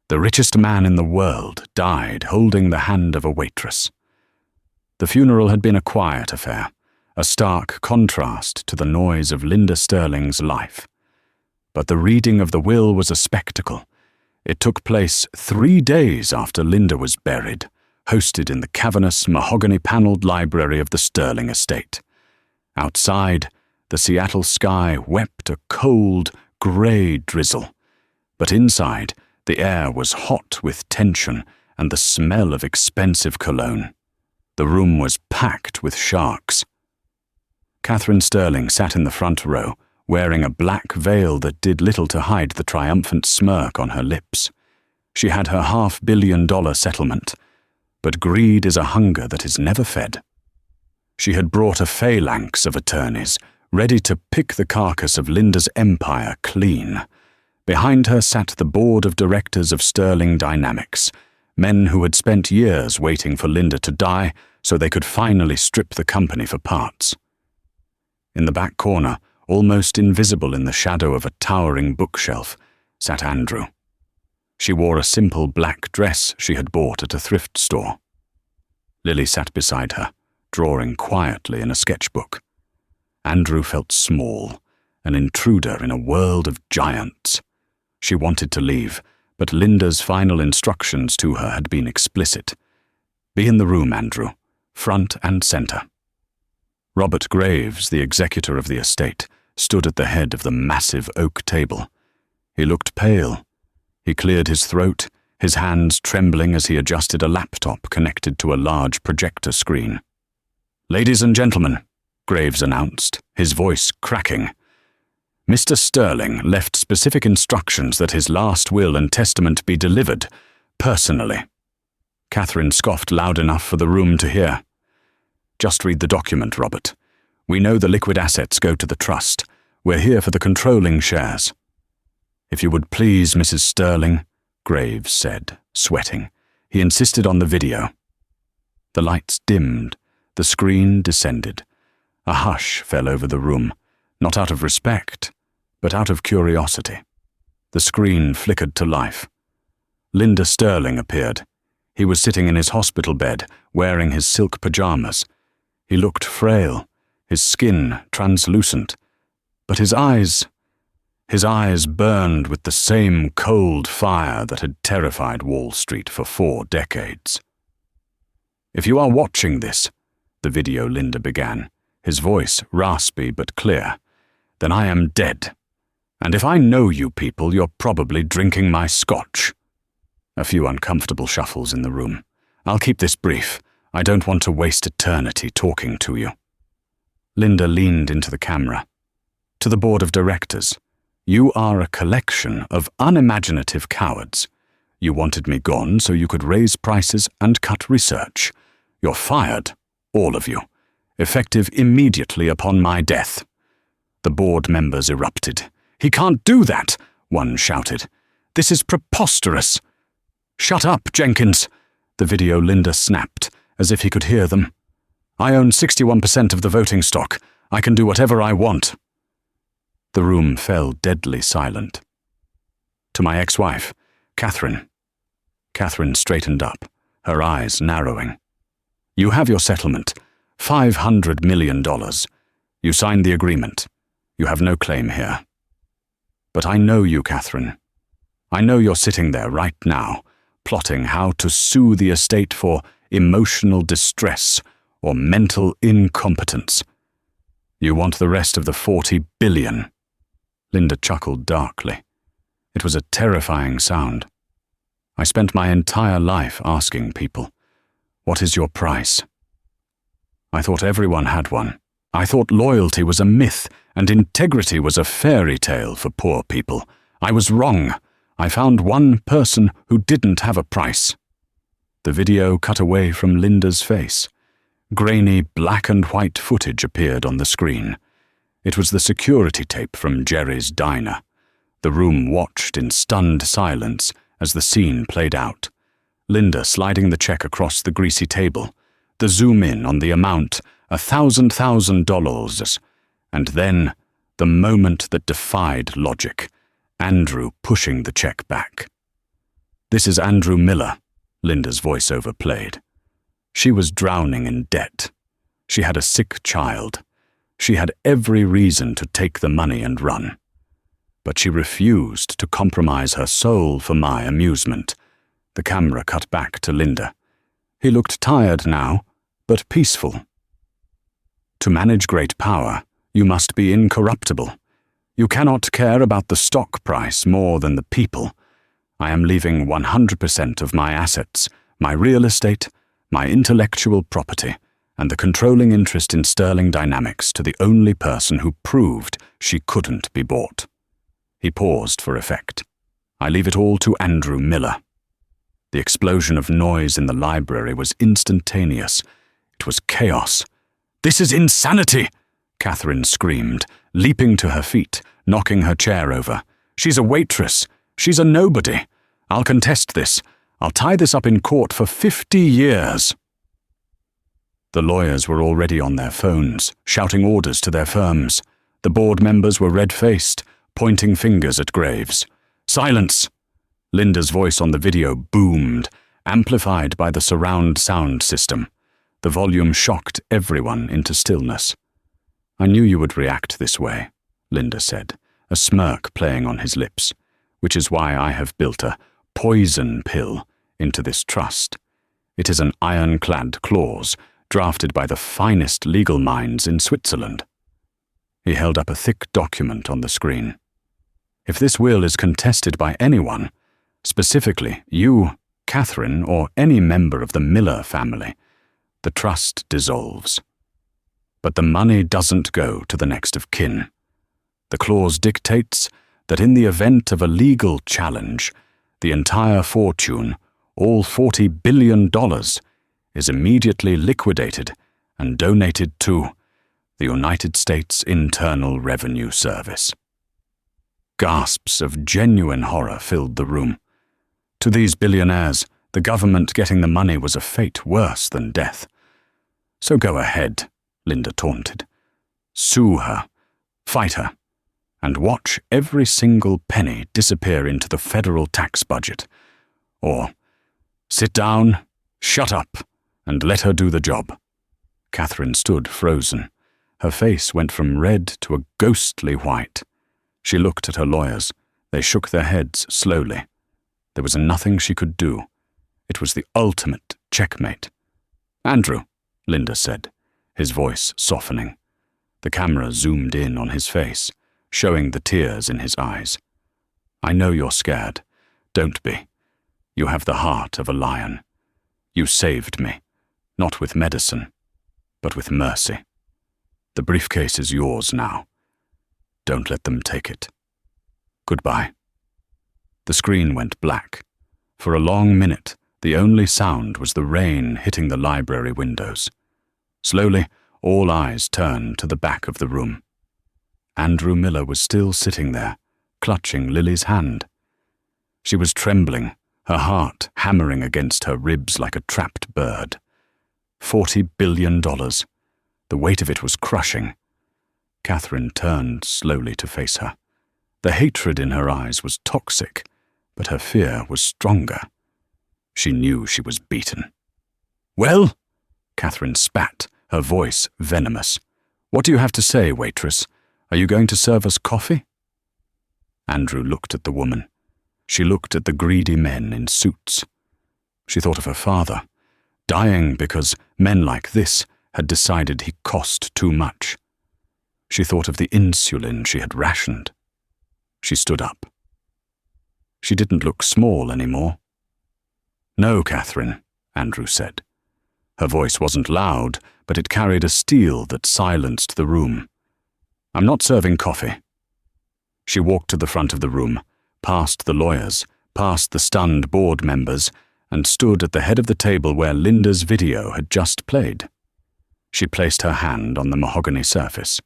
The richest man in the world died holding the hand of a waitress. The funeral had been a quiet affair, a stark contrast to the noise of Linda Sterling's life. But the reading of the will was a spectacle. It took place 3 days after Linda was buried, hosted in the cavernous, mahogany-paneled library of the Sterling estate. Outside, the Seattle sky wept a cold, grey drizzle. But inside, the air was hot with tension and the smell of expensive cologne. The room was packed with sharks. Catherine Sterling sat in the front row, wearing a black veil that did little to hide the triumphant smirk on her lips. She had her $500 million settlement, but greed is a hunger that is never fed. She had brought a phalanx of attorneys, ready to pick the carcass of Linda's empire clean. Behind her sat the board of directors of Sterling Dynamics, men who had spent years waiting for Linda to die so they could finally strip the company for parts. In the back corner, almost invisible in the shadow of a towering bookshelf, sat Andrew. She wore a simple black dress she had bought at a thrift store. Lily sat beside her, drawing quietly in a sketchbook. Andrew felt small, an intruder in a world of giants. She wanted to leave, but Linda's final instructions to her had been explicit. "Be in the room, Andrew, front and center." Robert Graves, the executor of the estate, stood at the head of the massive oak table. He looked pale. He cleared his throat, his hands trembling as he adjusted a laptop connected to a large projector screen. "Ladies and gentlemen," Graves announced, his voice cracking, "Mr. Sterling left specific instructions that his last will and testament be delivered, personally." Catherine scoffed loud enough for the room to hear. "Just read the document, Robert. We know the liquid assets go to the trust. We're here for the controlling shares." "If you would please, Mrs. Sterling," Graves said, sweating. He insisted on the video. The lights dimmed. The screen descended. A hush fell over the room, not out of respect, but out of curiosity. The screen flickered to life. Linda Sterling appeared. He was sitting in his hospital bed, wearing his silk pajamas. He looked frail, his skin translucent, but his eyes burned with the same cold fire that had terrified Wall Street for 4 decades. "If you are watching this," the video Linda began, his voice raspy but clear, "then I am dead. And if I know you people, you're probably drinking my scotch." A few uncomfortable shuffles in the room. "I'll keep this brief. I don't want to waste eternity talking to you." Linda leaned into the camera. "To the board of directors, you are a collection of unimaginative cowards. You wanted me gone so you could raise prices and cut research. You're fired, all of you, effective immediately upon my death." The board members erupted. "He can't do that," one shouted. "This is preposterous." "Shut up, Jenkins," the video Linda snapped, as if he could hear them. "I own 61% of the voting stock. I can do whatever I want." The room fell deadly silent. "To my ex-wife, Catherine." Catherine straightened up, her eyes narrowing. "You have your settlement, $500 million. You signed the agreement. You have no claim here. But I know you, Catherine. I know you're sitting there right now, plotting how to sue the estate for emotional distress or mental incompetence. You want the rest of the 40 billion. Linda chuckled darkly. It was a terrifying sound. I spent my entire life asking people, "What is your price?" I thought everyone had one. I thought loyalty was a myth and integrity was a fairy tale for poor people. I was wrong. I found one person who didn't have a price. The video cut away from Linda's face. Grainy black and white footage appeared on the screen. It was the security tape from Jerry's diner. The room watched in stunned silence as the scene played out. Linda sliding the check across the greasy table, the zoom in on the amount, $1,000, and then the moment that defied logic, Andrew pushing the check back. "This is Andrew Miller," Linda's voiceover played. She was drowning in debt. She had a sick child. She had every reason to take the money and run. But she refused to compromise her soul for my amusement. The camera cut back to Linda. He looked tired now, but peaceful. To manage great power, you must be incorruptible. You cannot care about the stock price more than the people. I am leaving 100% of my assets, my real estate, my intellectual property, and the controlling interest in Sterling Dynamics to the only person who proved she couldn't be bought. He paused for effect. I leave it all to Andrew Miller. The explosion of noise in the library was instantaneous. It was chaos. "This is insanity!" Catherine screamed, leaping to her feet, knocking her chair over. "She's a waitress. She's a nobody. I'll contest this. I'll tie this up in court for 50 years. The lawyers were already on their phones, shouting orders to their firms. The board members were red-faced, pointing fingers at Graves. "Silence!" Linda's voice on the video boomed, amplified by the surround sound system. The volume shocked everyone into stillness. "I knew you would react this way," Linda said, a smirk playing on his lips, "which is why I have built a poison pill into this trust. It is an ironclad clause drafted by the finest legal minds in Switzerland." He held up a thick document on the screen. "If this will is contested by anyone, specifically you, Catherine, or any member of the Miller family, the trust dissolves. But the money doesn't go to the next of kin. The clause dictates that in the event of a legal challenge, the entire fortune, all $40 billion, is immediately liquidated and donated to the United States Internal Revenue Service." Gasps of genuine horror filled the room. To these billionaires, the government getting the money was a fate worse than death. "So go ahead," Linda taunted. "Sue her, fight her, and watch every single penny disappear into the federal tax budget. Or sit down, shut up, and let her do the job." Catherine stood frozen. Her face went from red to a ghostly white. She looked at her lawyers. They shook their heads slowly. There was nothing she could do. It was the ultimate checkmate. "Andrew," Linda said, his voice softening. The camera zoomed in on his face, showing the tears in his eyes. "I know you're scared. Don't be. You have the heart of a lion. You saved me, not with medicine, but with mercy. The briefcase is yours now. Don't let them take it. Goodbye." The screen went black. For a long minute, the only sound was the rain hitting the library windows. Slowly, all eyes turned to the back of the room. Andrew Miller was still sitting there, clutching Lily's hand. She was trembling, her heart hammering against her ribs like a trapped bird. $40 billion. The weight of it was crushing. Catherine turned slowly to face her. The hatred in her eyes was toxic, but her fear was stronger. She knew she was beaten. "Well?" Catherine spat, her voice venomous. "What do you have to say, waitress? Are you going to serve us coffee?" Andrew looked at the woman. She looked at the greedy men in suits. She thought of her father, dying because men like this had decided he cost too much. She thought of the insulin she had rationed. She stood up. She didn't look small anymore. "No, Catherine," Andrew said. Her voice wasn't loud, but it carried a steel that silenced the room. "I'm not serving coffee." She walked to the front of the room, past the lawyers, past the stunned board members, and stood at the head of the table where Linda's video had just played. She placed her hand on the mahogany surface.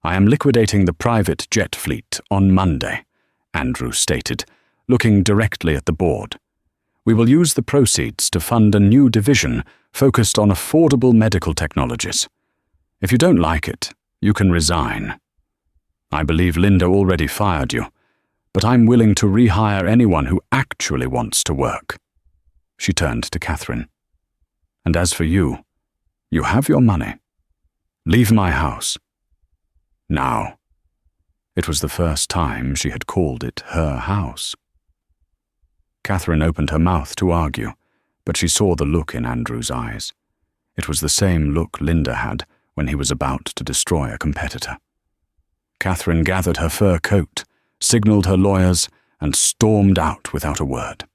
"I am liquidating the private jet fleet on Monday," Andrew stated, looking directly at the board. "We will use the proceeds to fund a new division focused on affordable medical technologies. If you don't like it, you can resign. I believe Linda already fired you, but I'm willing to rehire anyone who actually wants to work." She turned to Catherine. "And as for you, you have your money. Leave my house. Now." It was the first time she had called it her house. Catherine opened her mouth to argue, but she saw the look in Andrew's eyes. It was the same look Linda had when he was about to destroy a competitor. Catherine gathered her fur coat, signaled her lawyers, and stormed out without a word.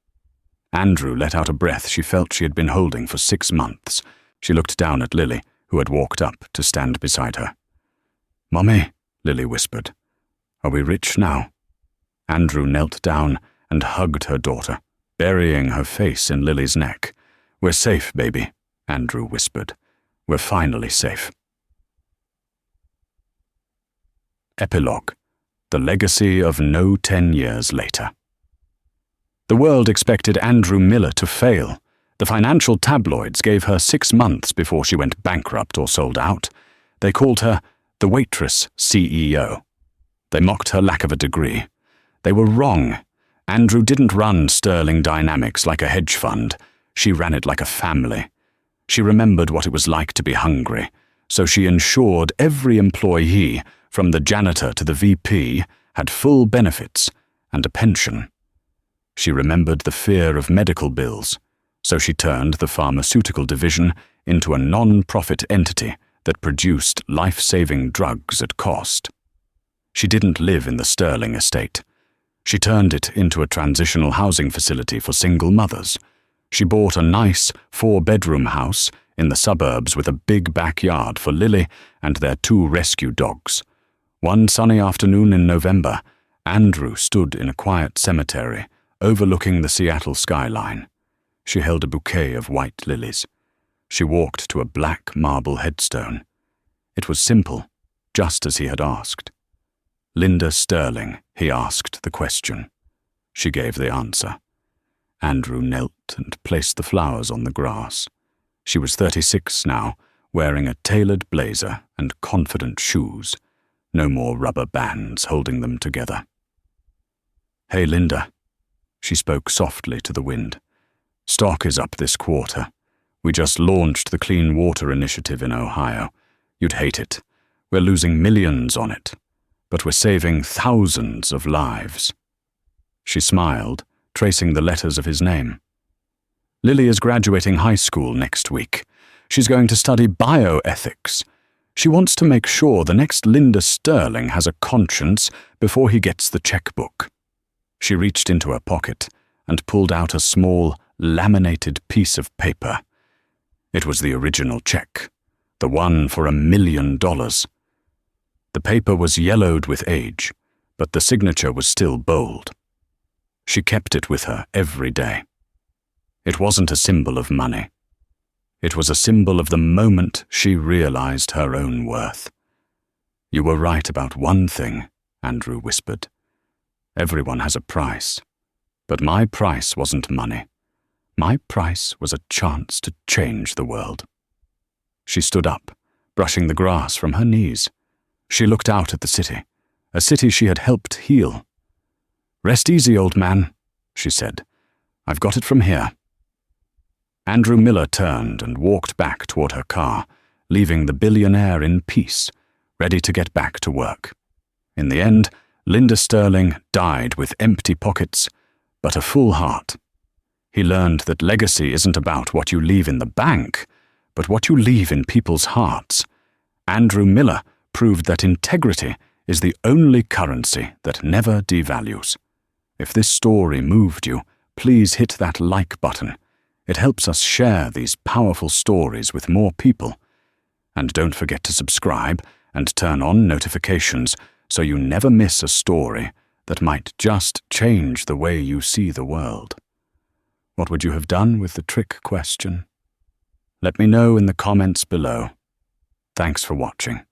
Andrew let out a breath she felt she had been holding for 6 months. She looked down at Lily, who had walked up to stand beside her. "Mummy," Lily whispered. "Are we rich now?" Andrew knelt down and hugged her daughter, burying her face in Lily's neck. "We're safe, baby," Andrew whispered. "We're finally safe." Epilogue: The legacy of no 10 years later. The world expected Andrew Miller to fail. The financial tabloids gave her 6 months before she went bankrupt or sold out. They called her the Waitress CEO. They mocked her lack of a degree. They were wrong. Andrew didn't run Sterling Dynamics like a hedge fund. She ran it like a family. She remembered what it was like to be hungry, so she ensured every employee, from the janitor to the VP, had full benefits and a pension. She remembered the fear of medical bills, so she turned the pharmaceutical division into a non-profit entity that produced life-saving drugs at cost. She didn't live in the Sterling estate. She turned it into a transitional housing facility for single mothers. She bought a nice 4-bedroom house in the suburbs with a big backyard for Lily and their 2 rescue dogs. One sunny afternoon in November, Andrew stood in a quiet cemetery overlooking the Seattle skyline. She held a bouquet of white lilies. She walked to a black marble headstone. It was simple, just as he had asked. "Linda Sterling," he asked the question. She gave the answer. Andrew knelt and placed the flowers on the grass. She was 36 now, wearing a tailored blazer and confident shoes. No more rubber bands holding them together. "Hey, Linda." She spoke softly to the wind. "Stock is up this quarter. We just launched the Clean Water Initiative in Ohio. You'd hate it. We're losing millions on it, but we're saving thousands of lives." She smiled, tracing the letters of his name. "Lily is graduating high school next week. She's going to study bioethics. She wants to make sure the next Linda Sterling has a conscience before he gets the checkbook." She reached into her pocket and pulled out a small, laminated piece of paper. It was the original check, the one for $1 million. The paper was yellowed with age, but the signature was still bold. She kept it with her every day. It wasn't a symbol of money. It was a symbol of the moment she realized her own worth. "You were right about one thing," Andrew whispered. "Everyone has a price. But my price wasn't money. My price was a chance to change the world." She stood up, brushing the grass from her knees. She looked out at the city, a city she had helped heal. "Rest easy, old man," she said. "I've got it from here." Andrew Miller turned and walked back toward her car, leaving the billionaire in peace, ready to get back to work. In the end, Linda Sterling died with empty pockets, but a full heart. He learned that legacy isn't about what you leave in the bank, but what you leave in people's hearts. Andrew Miller proved that integrity is the only currency that never devalues. If this story moved you, please hit that like button. It helps us share these powerful stories with more people. And don't forget to subscribe and turn on notifications so you never miss a story that might just change the way you see the world. What would you have done with the trick question? Let me know in the comments below. Thanks for watching.